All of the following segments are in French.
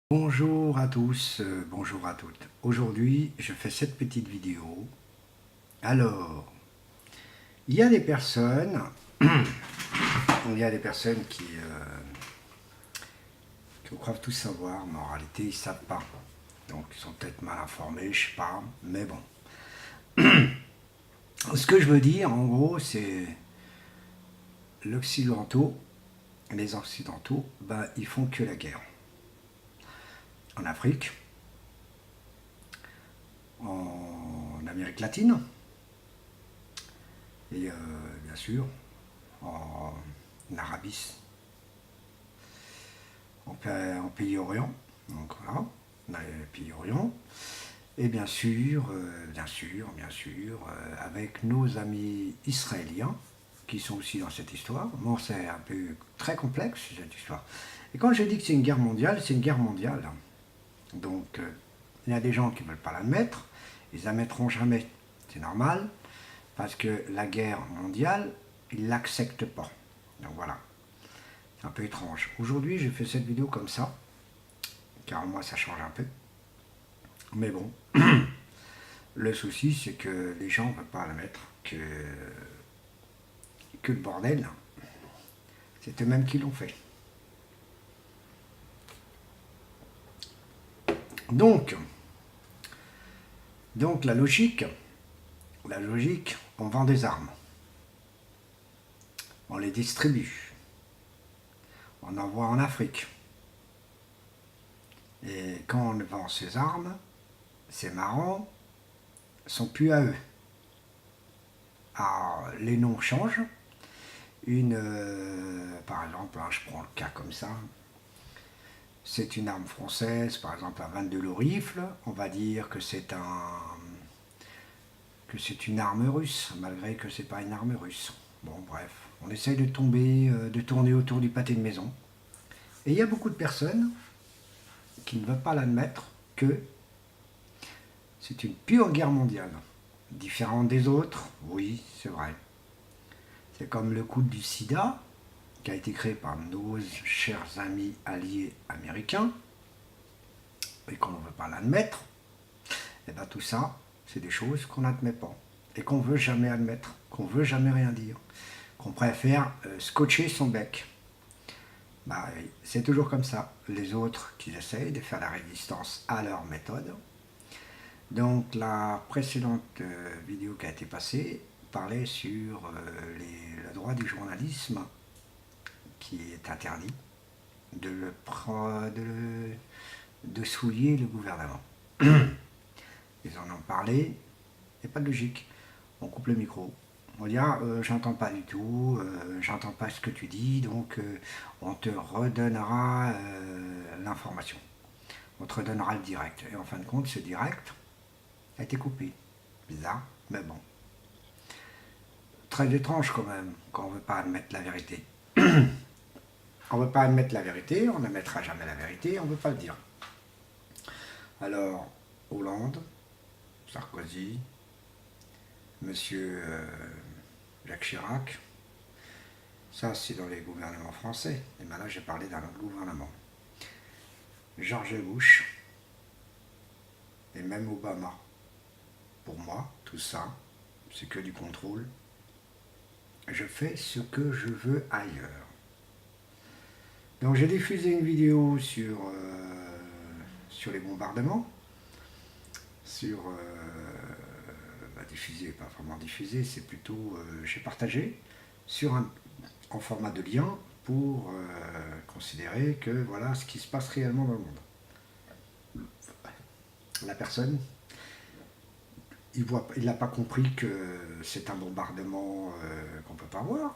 Bonjour à tous, bonjour à toutes. Aujourd'hui, je fais cette petite vidéo. Alors, il y a des personnes, qui croient tout savoir, mais en réalité, ils ne savent pas. Donc, ils sont peut-être mal informés, je sais pas, mais bon. Ce que je veux dire, en gros, c'est les Occidentaux, ils font que la guerre. En Afrique, en Amérique latine, et bien sûr, en Arabie, en pays orient, donc voilà, dans les pays orient, et avec nos amis israéliens, qui sont aussi dans cette histoire. Bon, c'est un peu très complexe, cette histoire. Et quand je dis que c'est une guerre mondiale, c'est une guerre mondiale. Donc, il y a des gens qui ne veulent pas l'admettre, ils n'admettront jamais. C'est normal, parce que la guerre mondiale, ils ne l'acceptent pas. Donc voilà, c'est un peu étrange. Aujourd'hui, j'ai fait cette vidéo comme ça, car moi, ça change un peu. Mais bon, le souci, c'est que les gens ne veulent pas admettre que le bordel, c'est eux-mêmes qui l'ont fait. Donc, la logique, on vend des armes, on les distribue, on envoie en Afrique. Et quand on vend ces armes, c'est marrant, sont plus à eux. Alors, les noms changent. Par exemple, je prends le cas comme ça, c'est une arme française, par exemple un 22 le rifle, on va dire que c'est une arme russe, malgré que c'est pas une arme russe. Bon, bref, on essaye de tourner autour du pâté de maison. Et il y a beaucoup de personnes qui ne veulent pas l'admettre que c'est une pure guerre mondiale. Différente des autres, oui, c'est vrai. C'est comme le coup du sida, qui a été créé par nos chers amis alliés américains, et qu'on ne veut pas l'admettre. Et bien tout ça, c'est des choses qu'on n'admet pas, et qu'on ne veut jamais admettre, qu'on ne veut jamais rien dire, qu'on préfère scotcher son bec. C'est toujours comme ça. Les autres qui essayent de faire la résistance à leur méthode. Donc la précédente vidéo qui a été passée parlait sur le droit du journalisme qui est interdit de souiller le gouvernement. Ils en ont parlé, il n'y a pas de logique. On coupe le micro. On dit j'entends pas du tout, j'entends pas ce que tu dis, donc on te redonnera l'information. On te redonnera le direct. Et en fin de compte, ce direct a été coupé. Bizarre, mais bon. Très étrange quand même, quand on ne veut pas admettre la vérité. On ne veut pas admettre la vérité, on n'admettra jamais la vérité, on ne veut pas le dire. Alors, Hollande, Sarkozy, Monsieur Jacques Chirac, ça c'est dans les gouvernements français. Et maintenant là j'ai parlé d'un autre gouvernement. George Bush et même Obama. Pour moi, tout ça, c'est que du contrôle. Je fais ce que je veux ailleurs. Donc j'ai diffusé une vidéo sur les bombardements, diffusé, pas vraiment diffusé, c'est plutôt j'ai partagé en format de lien pour considérer que voilà ce qui se passe réellement dans le monde. La personne, il n'a pas compris que c'est un bombardement qu'on ne peut pas voir.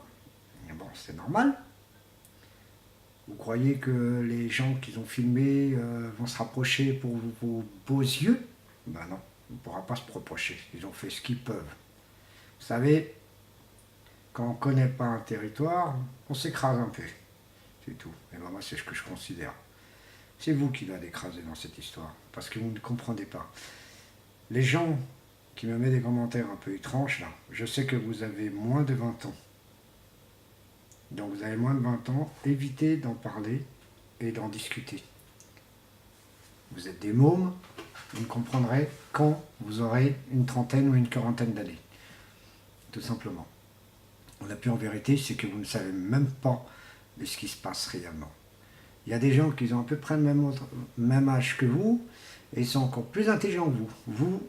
Mais bon, c'est normal. Vous croyez que les gens qui ont filmé vont se rapprocher pour vos beaux yeux? Ben non, on ne pourra pas se reprocher. Ils ont fait ce qu'ils peuvent. Vous savez, quand on ne connaît pas un territoire, on s'écrase un peu. C'est tout. Et ben moi, c'est ce que je considère. C'est vous qui l'avez écrasé dans cette histoire, parce que vous ne comprenez pas. Les gens qui me mettent des commentaires un peu étranges, là, je sais que vous avez moins de 20 ans. Donc vous avez moins de 20 ans, évitez d'en parler et d'en discuter. Vous êtes des mômes, vous ne comprendrez quand vous aurez une trentaine ou une quarantaine d'années. Tout simplement. La pure vérité, c'est que vous ne savez même pas de ce qui se passe réellement. Il y a des gens qui ont à peu près le même âge que vous, et ils sont encore plus intelligents que vous.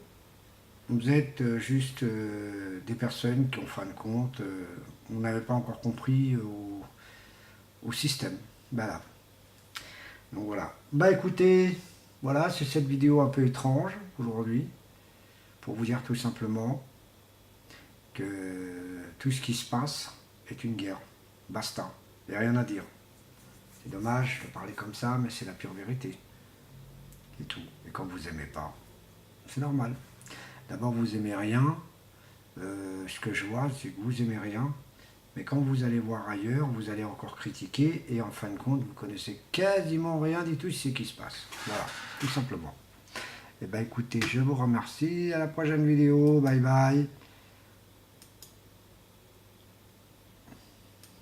Vous êtes juste des personnes qui, en fin de compte, on n'avait pas encore compris au système. Voilà. Donc voilà. Bah écoutez, voilà, c'est cette vidéo un peu étrange aujourd'hui, pour vous dire tout simplement que tout ce qui se passe est une guerre. Basta. Il n'y a rien à dire. C'est dommage de parler comme ça, mais c'est la pure vérité. C'est tout. Et quand vous aimez pas, c'est normal. D'abord, vous aimez rien. Ce que je vois, c'est que vous aimez rien. Mais quand vous allez voir ailleurs, vous allez encore critiquer. Et en fin de compte, vous connaissez quasiment rien du tout de ce qui se passe. Voilà, tout simplement. Et bien écoutez, je vous remercie. À la prochaine vidéo. Bye bye.